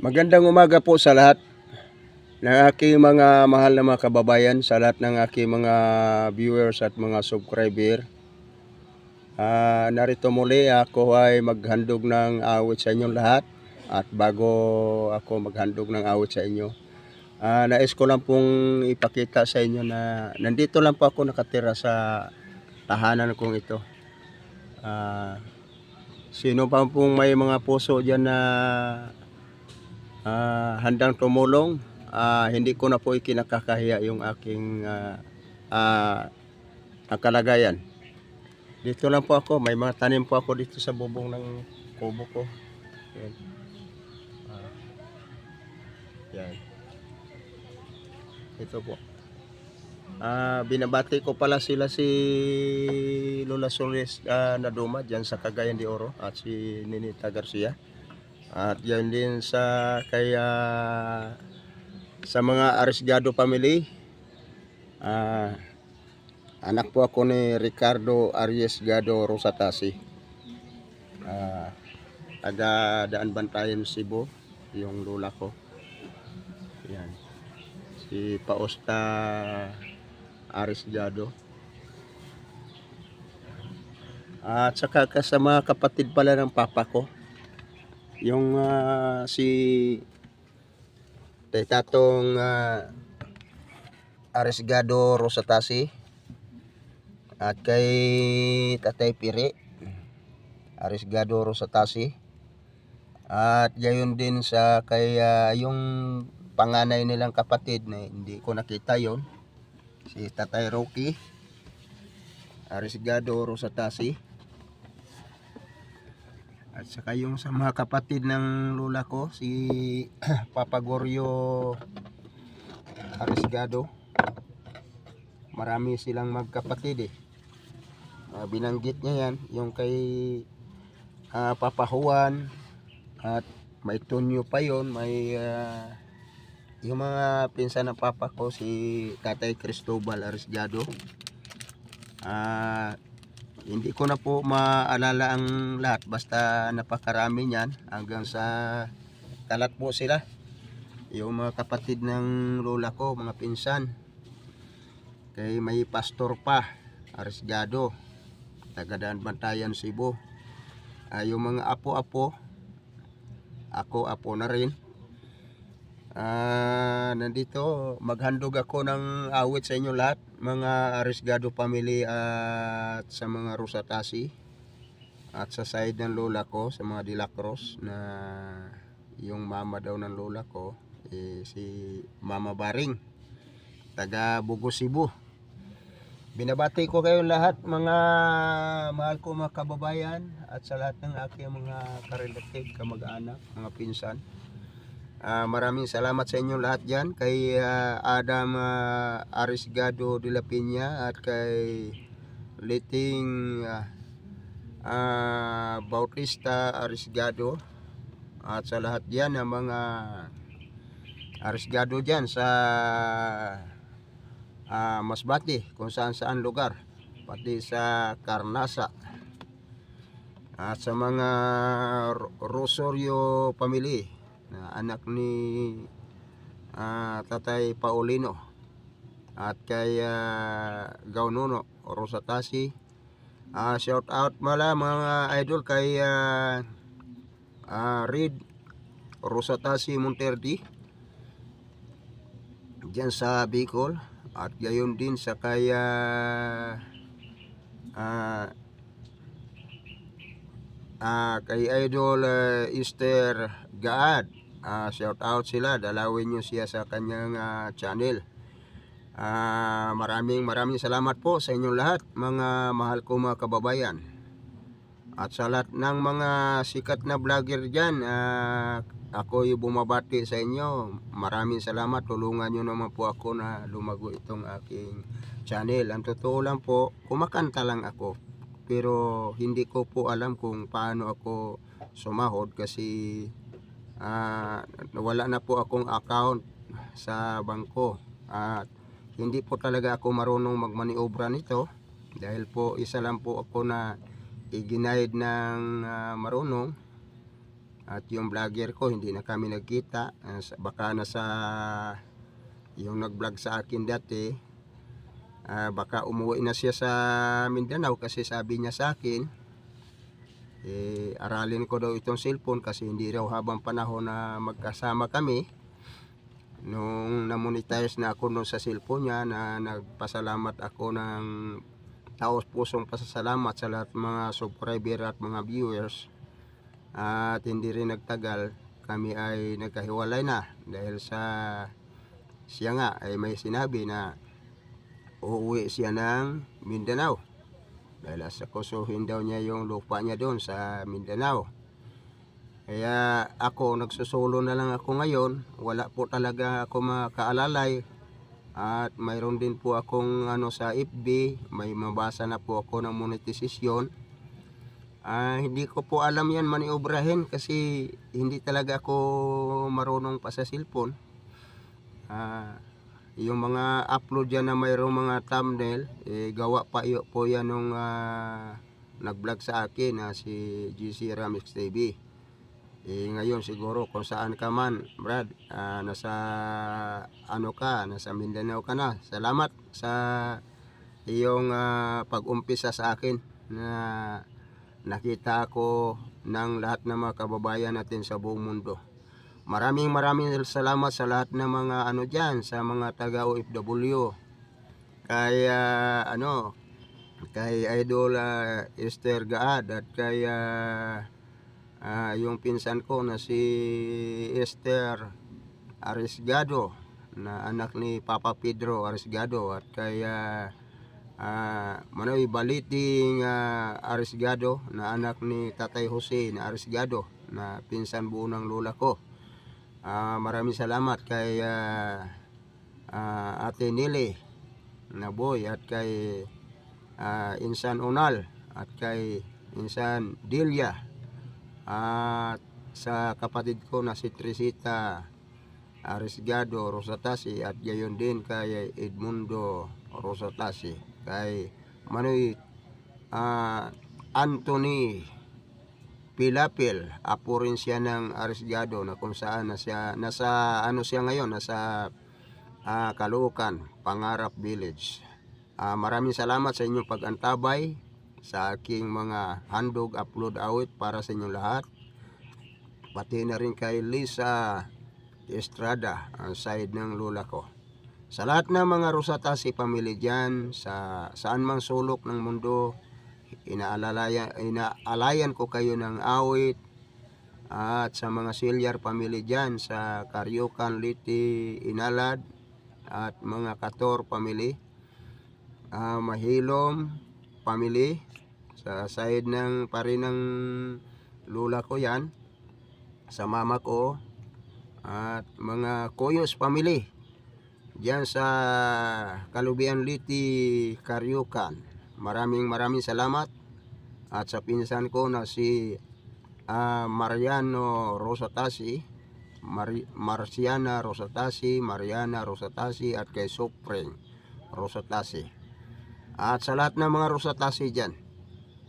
Magandang umaga po sa lahat ng aking mga mahal na mga kababayan, sa lahat ng aking mga viewers at mga subscriber. Narito muli ako ay maghandog ng awit sa inyong lahat. At bago ako maghandog ng awit sa inyo, nais ko lang pong ipakita sa inyo na nandito lang po ako nakatira sa tahanan kong ito. Sino pa pong may mga puso dyan na handang tumulong, hindi ko na po ikinakakahiya yung aking kalagayan. Dito lang po ako, may mga tanim po ako dito sa bubong ng kubo ko. Yan. Yan. Ito po. Binabati ko pala sila si Lola Solis Naduma dyan sa Cagayan de Oro at si Ninita Garcia. At yan din sa sa mga Arriesgado family. Anak po ako ni Ricardo Arriesgado Rosatasi. Taga Daan Bantayan, Cebu, yung lola ko. Yan. Si Pausta Arriesgado. At saka kasama kapatid pala ng papa ko. Yung si Tatong Arriesgado Rosatasi. At kay Tatay Piri Arriesgado Rosatasi. At gayon din sa kay yung panganay nilang kapatid na hindi ko nakita yon, si Tatay Rocky Arriesgado Rosatasi. At saka yung sa mga kapatid ng lola ko, si Papa Goryo Arriesgado. Marami silang magkapatid eh. Binanggit niya yan, yung kay Papa Juan, at may Tonyo pa yon, may yung mga pinsan ng papa ko, si Tatay Cristobal Arriesgado. Hindi ko na po maalala ang lahat, basta napakarami niyan, hanggang sa kalat po sila, yung mga kapatid ng lola ko, mga pinsan. Kay may pastor pa Arriesgado, taga Daan Bantayan, Cebu. Yung mga apo-apo, ako apo na rin. Nandito maghandog ako ng awit sa inyo lahat, mga Arriesgado family, at sa mga Rosatasi, at sa side ng lola ko, sa mga De La Cruz, na yung mama daw ng lola ko si Mama Baring, taga Bugo, Cebu. Binabati ko kayo lahat, mga mahal ko mga kababayan, at sa lahat ng aking mga ka-relative, kamag-anak, mga pinsan. Maraming salamat sa inyo lahat dyan, kay Adam Arriesgado de la Piña, at kay Liting Bautista Arriesgado, at sa lahat dyan ng mga Arriesgado dyan sa Masbate, kung saan lugar, pati sa Carnasa, at sa mga Rosario family na anak ni Tatay Paulino, at kay Gaunono Rosatasi. Shout out mala mga idol kay Reed Rosatasi Monterdi dyan sa Bicol. At gayon din sa kaya kay Idol Esther Gaad. Shout out sila, dalawin nyo siya sa kanyang channel. Maraming salamat po sa inyong lahat, mga mahal ko mga kababayan. At sa lahat ng mga sikat na vlogger dyan, ako yung bumabati sa inyo. Maraming salamat, tulungan nyo naman po ako na lumago itong aking channel. Ang totoo lang po, kumakanta lang ako, pero hindi ko po alam kung paano ako sumahod, kasi wala na po akong account sa bangko, at hindi po talaga ako marunong magmaniobra nito, dahil po isa lang po ako na iginayad ng marunong. At yung vlogger ko, hindi na kami nagkita. Baka nasa yung nag-vlog sa akin dati, baka umuwi na siya sa Mindanao kasi sabi niya sa akin, aralin ko daw itong cellphone kasi hindi raw habang panahon na magkasama kami. Nung na-monetize na ako nun sa cellphone niya, na nagpasalamat ako ng taos pusong pasasalamat sa lahat mga subscriber at mga viewers. At hindi rin nagtagal, kami ay nagkahiwalay na dahil sa siya nga ay may sinabi na uuwi siya ng Mindanao dahil sa kusuhin daw niya yung lupa niya doon sa Mindanao. Kaya ako nagsusolo na lang ako ngayon, wala po talaga ako makaalalay. At mayroon din po akong sa FB, may mabasa na po ako ng monetization. Hindi ko po alam yan maniobrahin kasi hindi talaga ako marunong pa sa cellphone. Yung mga upload yan na mayroong mga thumbnail, gawa pa po yan nung nag-vlog sa akin na si GC Ramix TV. Ngayon siguro kung saan ka man, Brad, nasa nasa Mindanao ka na. Salamat sa iyong pag-umpisa sa akin na nakita ako ng lahat ng mga kababayan natin sa buong mundo. Maraming salamat sa lahat ng mga dyan, sa mga taga OFW. Kay Idol Esther Gaad at kay yung pinsan ko na si Esther Arisgado na anak ni Papa Pedro Arisgado, at kay Manoy Baliting Arisgado na anak ni Tatay Jose na Arisgado na pinsan buo ng lola ko. Maraming salamat kay Ate Nili na boy, at kay Insan Unal, at kay Insan Delia, at sa kapatid ko na si Trisita Arisgado Rosatasi, at gayon din kay Edmundo Rosatasi, kay Manoy Anthony Pilapil, apo rin siya ng Arisgado na kung saan nasa siya ngayon, nasa Caloocan, Pangarap Village. Maraming salamat sa inyong pag-antabay sa aking mga handog upload awit para sa inyong lahat. Pati na rin kay Lisa Estrada, ang side ng lola ko. Sa lahat ng mga Rosatasi family dyan, saan mang sulok ng mundo, inaalayan ko kayo ng awit. At sa mga Silyar family dyan, sa Caryucan, Liti, Inalad, at mga Kator family, Mahilom family, sa side ng parin ng lula ko yan, sa mama ko, at mga Koyos family diyan sa Kalubian, Liti, Caryucan. Maraming salamat. At sa pinsan ko na si Mariana Rosatasi, Mariana Rosatasi, at kay Sopring Rosatasi. At sa lahat ng mga Rosatasi dyan,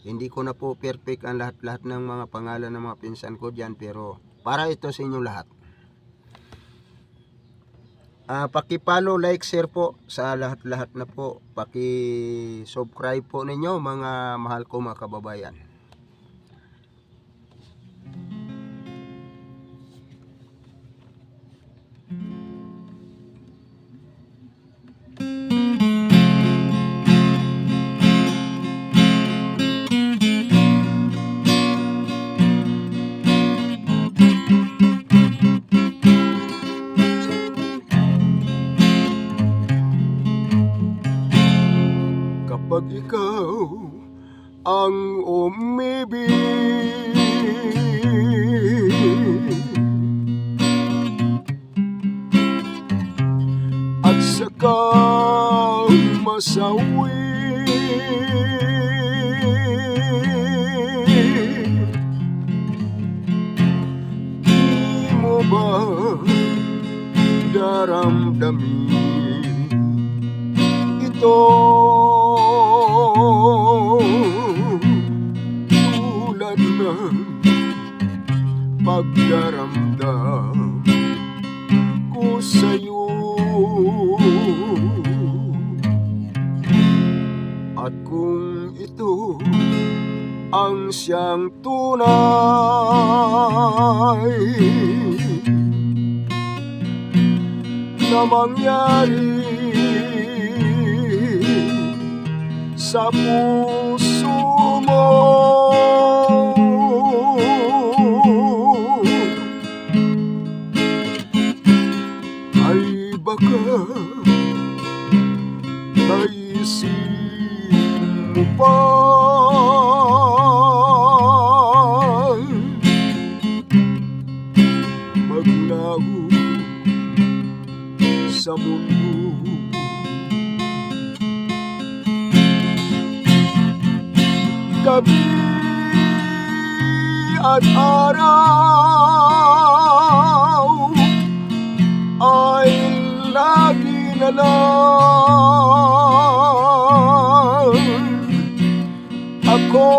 hindi ko na po perfect ang lahat ng mga pangalan ng mga pinsan ko dyan, pero para ito sa inyo lahat. Paki-follow, like, share po sa lahat na po. Paki-subscribe po ninyo mga mahal ko mga kababayan. Kapag ikaw ang umibig at saka masawi, di mo ba daramdamin ito? Tulad ng pagdaramdam ko sa'yo. At kung ito ang siyang tunay na mangyari sa puso mo, ay baka naisip mo pa maglaho sa mundo. Gabi at araw ay lagi na lang ako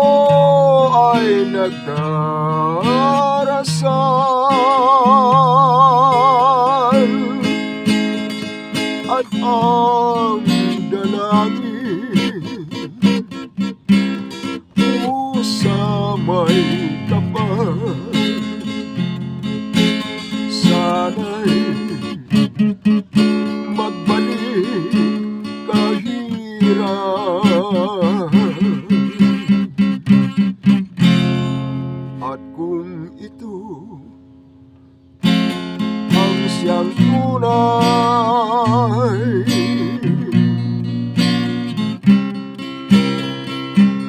ay nagdarasal, at ang dalangin ko sa may kapal, sana'y magbalik kahirap. At kung ito ang siyang tunay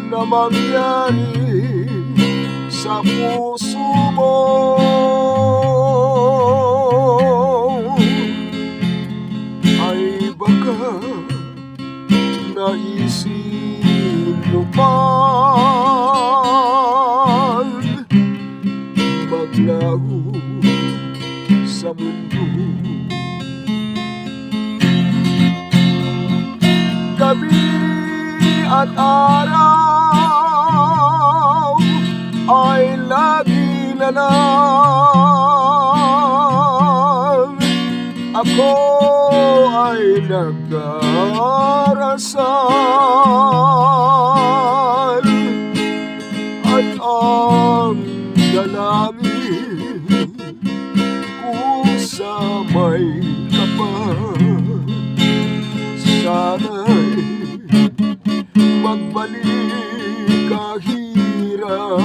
na mangyari sa puso mo, ay baka naisip mo pa maglaho sa mundo. Gabi at araw ay lagi na lang ako ay nagdarasal, at ang dalangin ko sa may kapal, sana'y magbalik kahirap.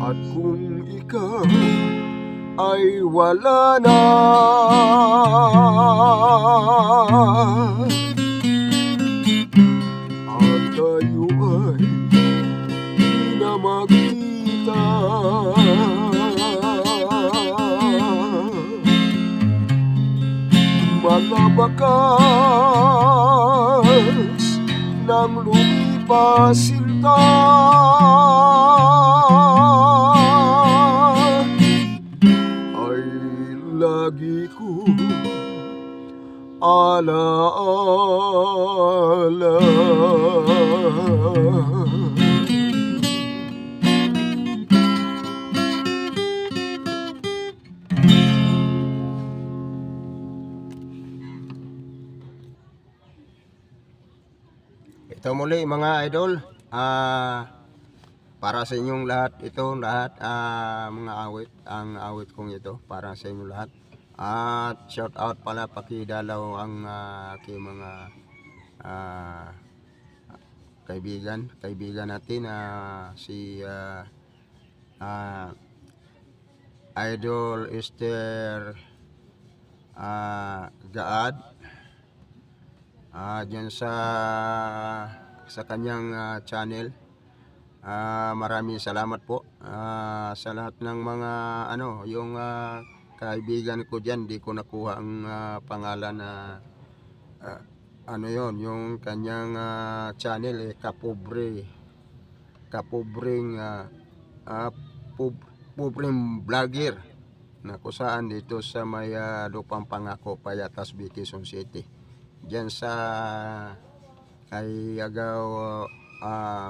At kung ikaw ay wala na, at tayo ay di na magkita, mga bakas ng lumipas sinta ay lagi ko alaala. Ito muli mga idol, para sa inyong lahat ito, lahat mga awit, ang awit kong ito para sa inyong lahat. At shout out pala, pakidalaw ang aking mga kaibigan natin, si Idol Esther Gaad, dyan sa kanyang channel. Maraming salamat po sa lahat ng mga yung kaibigan ko dyan. Di ko nakuha ang pangalan na yung kanyang channel, pobreng vlogger, na kusaan dito sa may Lupang Pangako, Payatas, Quezon City, dyan sa kay Agaw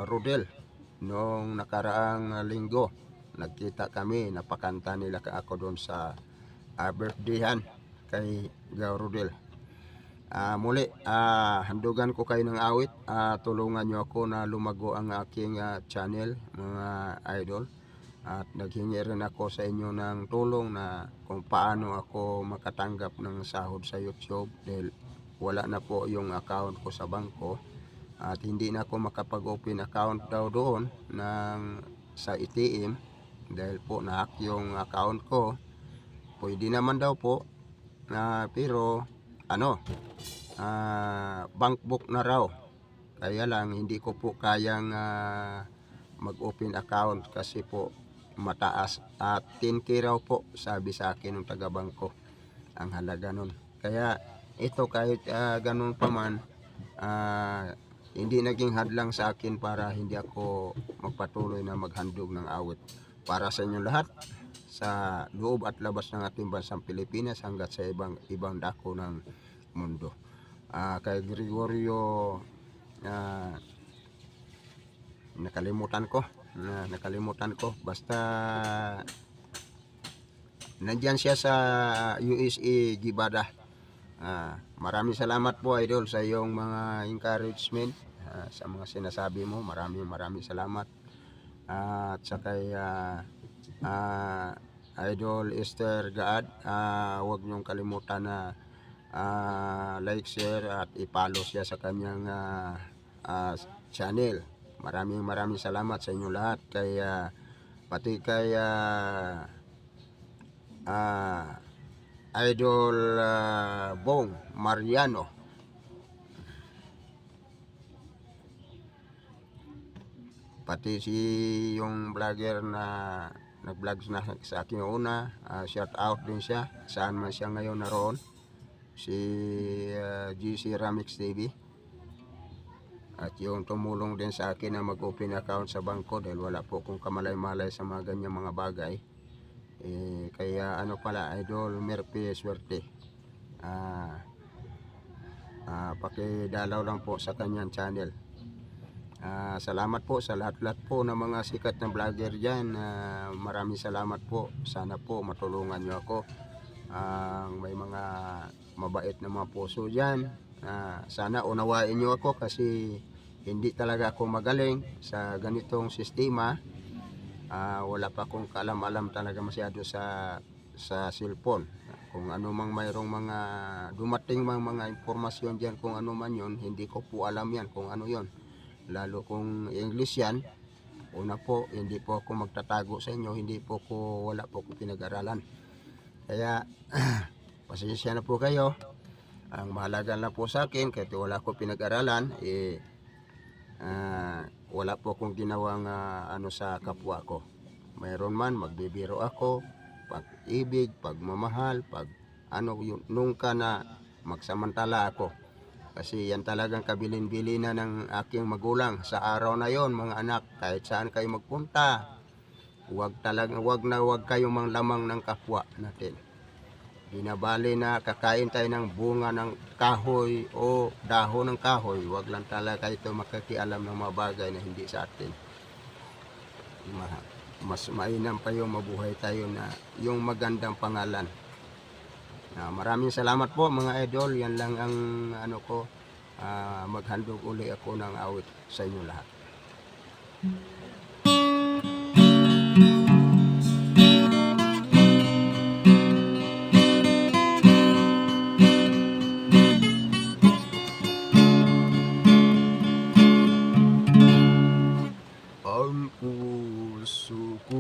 Rodel. noong nakaraang linggo. Nagkita kami, napakanta nila ako doon sa birthdayhan kay Gaurudel. Muli, handugan ko kayo ng awit. Tulungan nyo ako na lumago ang aking channel, mga idol. At naghingi rin ako sa inyo ng tulong na kung paano ako makatanggap ng sahod sa YouTube dahil wala na po yung account ko sa bangko at hindi na ako makapag-open account daw doon sa ATM dahil po na-hack yung account ko. Pwede naman daw po pero bank book na raw, kaya lang hindi ko po kayang mag-open account kasi po mataas at 10K raw po sabi sa akin ng taga-bangko ang halaga nun. Kaya ito kahit ganun pa man, hindi naging hadlang sa akin para hindi ako magpatuloy na maghandog ng awit para sa inyo lahat sa loob at labas ng ating bansang Pilipinas hanggat sa ibang dako ng mundo. Kay Gregorio, nakalimutan ko basta nandyan siya sa USA Gibada. Maraming salamat po idol sa iyong mga encouragement, sa mga sinasabi mo. Maraming salamat. At sa kay Idol Esther Gaad, huwag niyong kalimutan na like, share at i-follow siya sa kanyang channel. Maraming salamat sa inyo lahat. Pati kay Idol Bong Mariano. Pati yung vlogger na nag-vlog na sa akin una, shout out din siya. Saan man siya ngayon naroon. Si GC Ramix TV. At yung tumulong din sa akin na mag-open account sa bangko dahil wala po akong kamalay-malay sa mga ganyang mga bagay. Kaya Idol Merpe Swerte, pakidalaw lang po sa kanyang channel. Salamat po sa lahat-lahat po ng mga sikat na vlogger dyan. Maraming salamat po. Sana po matulungan nyo ako. May mga mabait na mga puso dyan. Sana unawain nyo ako kasi hindi talaga ako magaling sa ganitong sistema. Wala pa akong kaalam-alam talaga masyado sa cellphone. Kung ano mang mayroong mga dumating mga impormasyon dyan, kung ano man yun, hindi ko po alam yan kung ano yun. Lalo kung English yan, una po, hindi po ako magtatago sa inyo, wala po ako pinag-aralan. Kaya pasensya na po kayo. Ang mahalaga lang po sa akin, kahit wala ko pinag-aralan, wala po akong ginawang sa kapwa ko. Mayroon man, magbibiro ako, pag-ibig, pagmamahal, nung ka na magsamantala ako. Kasi yan talagang kabilin-bilinan ng aking magulang sa araw na yon, mga anak. Kahit saan kayo magpunta, wag kayong manglamang ng kapwa natin. Binabali na kakain tayo ng bunga ng kahoy o dahon ng kahoy, wag lang talaga ito makakialam ng mga bagay na hindi sa atin. Mas mainam pa yung mabuhay tayo na yung magandang pangalan. Maraming salamat po mga idol. Yan lang ang maghandog uli ako ng awit sa inyo lahat. Ang puso ko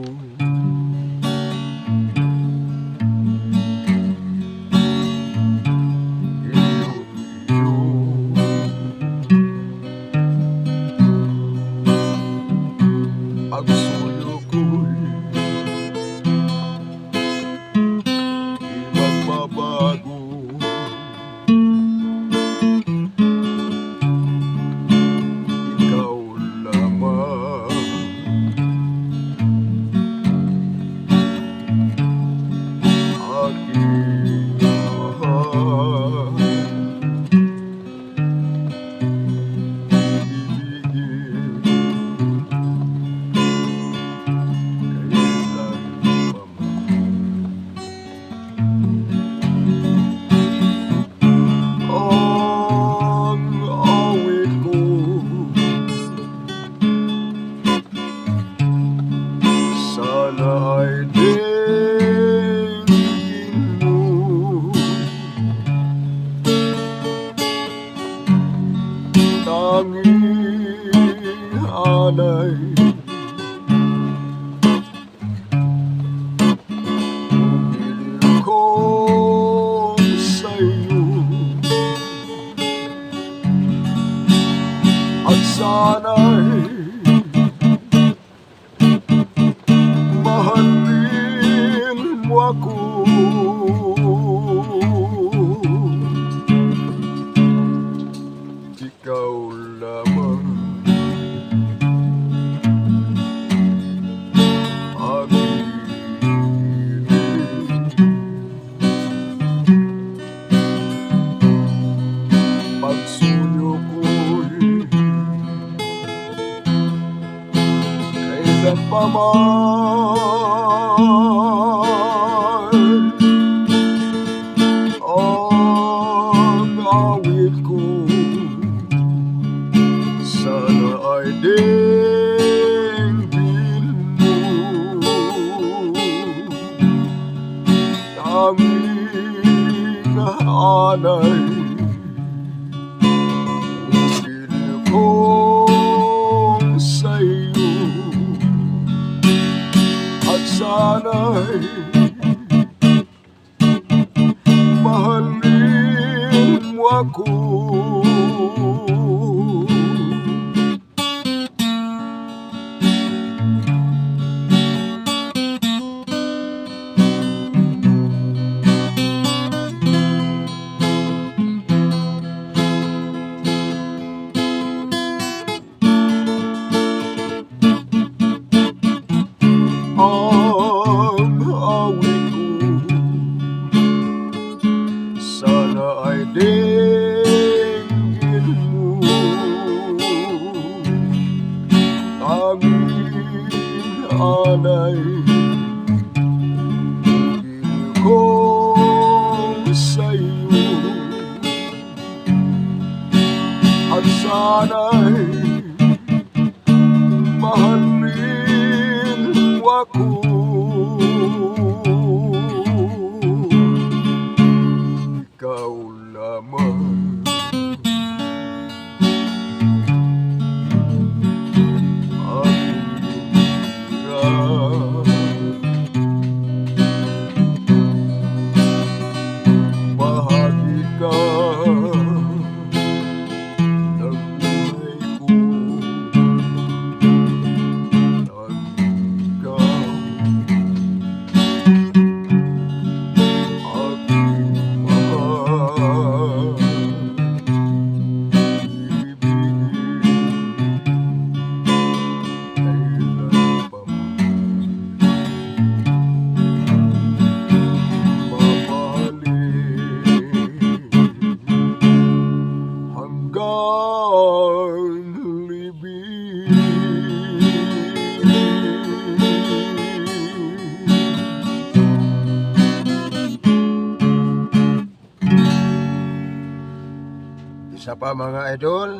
ang suyo ko'y di magbabago. Ikaw lamang aking mahal. Ibigin anay Pumili ko sa'yo At sana'y mahalin mo ako Ikaw lamang aking pagsuyo ko'y kailan pa man ang awit ko sana ay dinggin mo tanging anay Pumili ko sa'yo at sana'y mahalin mo ako ang awit ko sana ay dinggin mo tanging anay pumili ko sa'yo at sana'y mahalin mo ako ikaw lamang aking hirap bahagi ka ng buhay ko Isa pa mga idol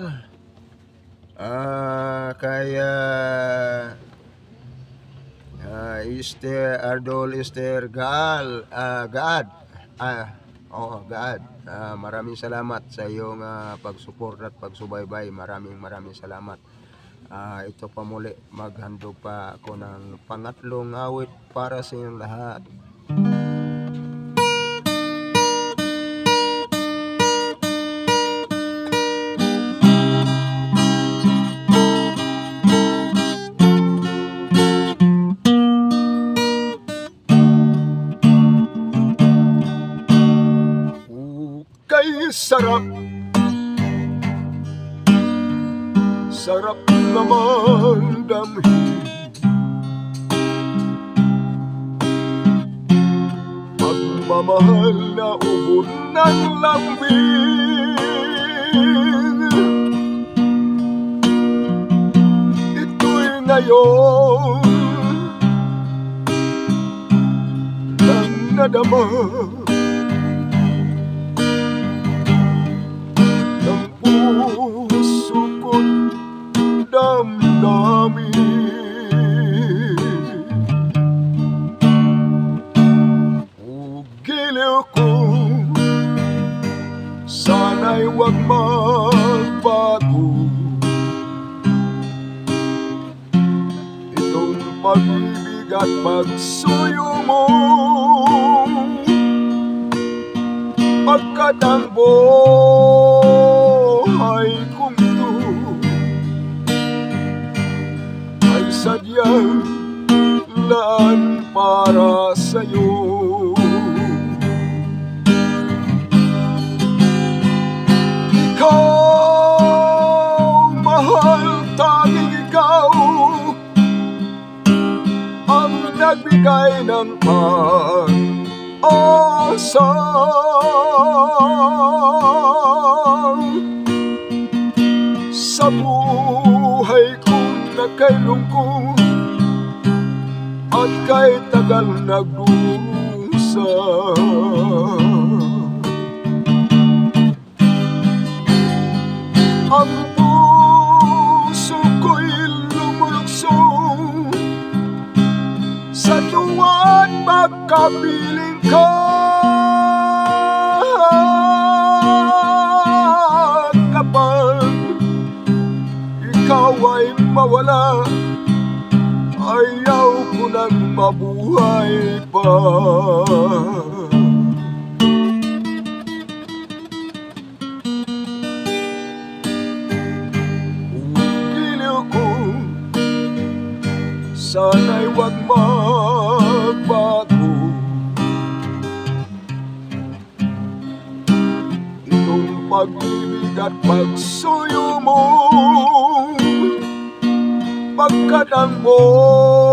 kaya Ardol Esther Gaal Gaad Gaad maraming salamat sa iyong pagsuporta at pagsubaybay maraming salamat ito pa muli maghandog pa ako ng pangatlong awit para sa inyong lahat sarap sarap naman damhin pagmamahal na ubod ng lambing ito'y ngayon lang nadama puso ko't damdamin o giliw ko sana'y huwag magbago pag-ibig at pagsuyo mo, pagkat ang buhay kong ito ay sadyang laan para sa'yo. Ikaw, mahal, tanging ikaw ang nagbigay ng pag-asa sa buhay kong nakailungkot at kay tagal nagdurusa. Ang puso ko'y lumuluksong sa tuwa't pagkapiling ka. Kapag ikaw ay mawala, ayaw ko nang mabuhay pa. Sana'y huwag magbago itong pag-ibig at pagsuyo mo, pagkat ang buhay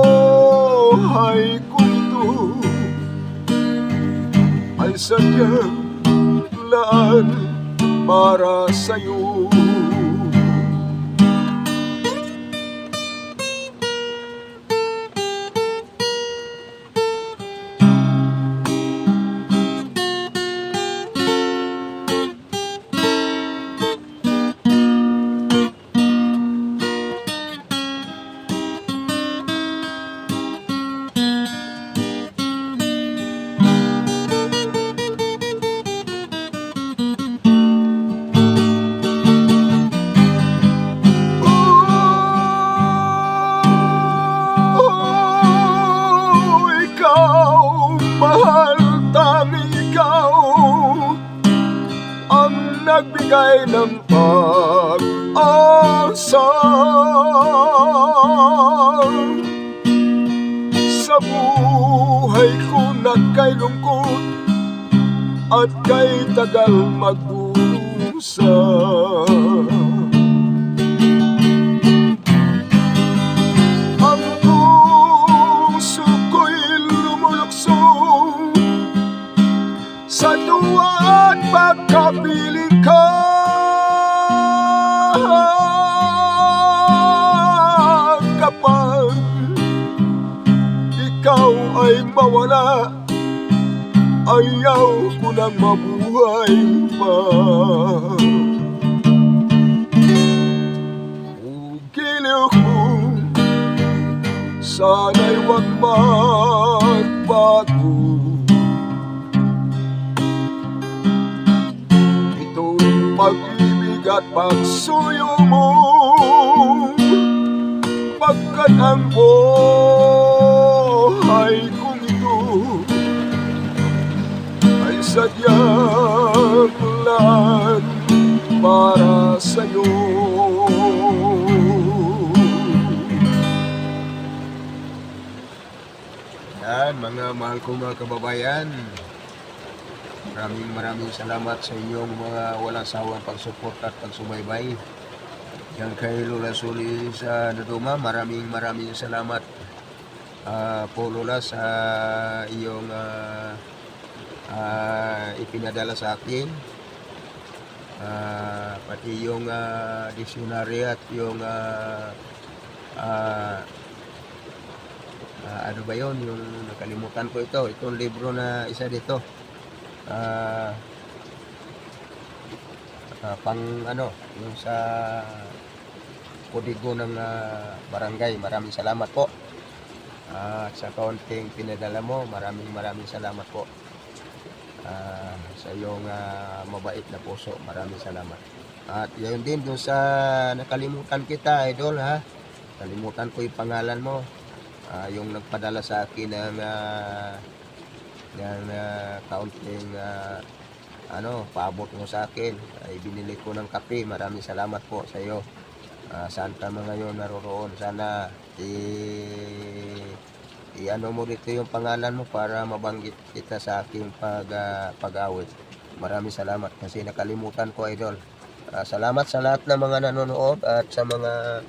ko ito ay sadyang laan para sa'yo. Mahal, tanging ikaw ang nagbigay ng pag-asa sa buhay ko nagkailungkot at kay tagal magdurusa. Ang puso ko'y lumuluksong sa tuwa at pagkapiling ka. Kapag ikaw ay mawala, ayaw ko nang mabuhay pa. Giliw ko, sana'y huwag magbago itong pag-ibig at pagsuyo mo, pagkat ang buhay kong ito ay sadyang laan para sa'yo. Yan, mga mahal kong mga kababayan, maraming salamat sa inyong mga walang sawang pagsuporta at pagsubaybay. Yan kay Lola Suli sa Dodoma, maraming salamat po Lola sa iyong ipinadala sa akin, pati yung dictionary at yung ano ba yun, yung nakalimutan ko itong libro na isa dito, pang ano, yung sa kodigo ng barangay. Maraming salamat po, sa kaunting pinadala mo. Maraming salamat po, sa iyong mabait na puso. Maraming salamat. At yun din dun sa nakalimutan kita, idol, ha, kalimutan ko yung pangalan mo. yung nagpadala sa akin ng kaunting paabot mo sa akin, ay binili ko ng kape. Maraming salamat po sa iyo. Saan ka mga ngayon naroroon, sana i-ano mo dito yung pangalan mo para mabanggit kita sa aking pag-awit. Maraming salamat kasi nakalimutan ko, idol. Salamat sa lahat ng mga nanonood at sa mga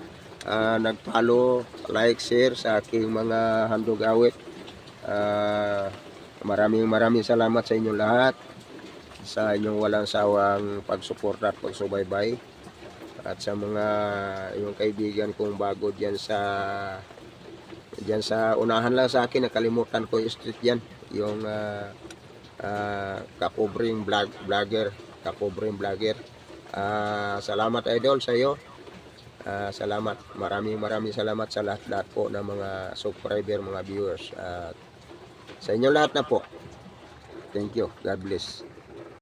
nag-follow, like, share sa aking mga handog awit. Maraming salamat sa inyong lahat, sa inyong walang sawang pagsuporta at pagsubaybay, at sa mga yung kaibigan kong bago diyan sa unahan lang sa akin, nakalimutan ko yung street diyan, yung Kakobring vlogger. Salamat idol sa iyo. Salamat, maraming salamat sa lahat po ng mga subscriber, mga viewers, sa inyo lahat na po. Thank you, God bless.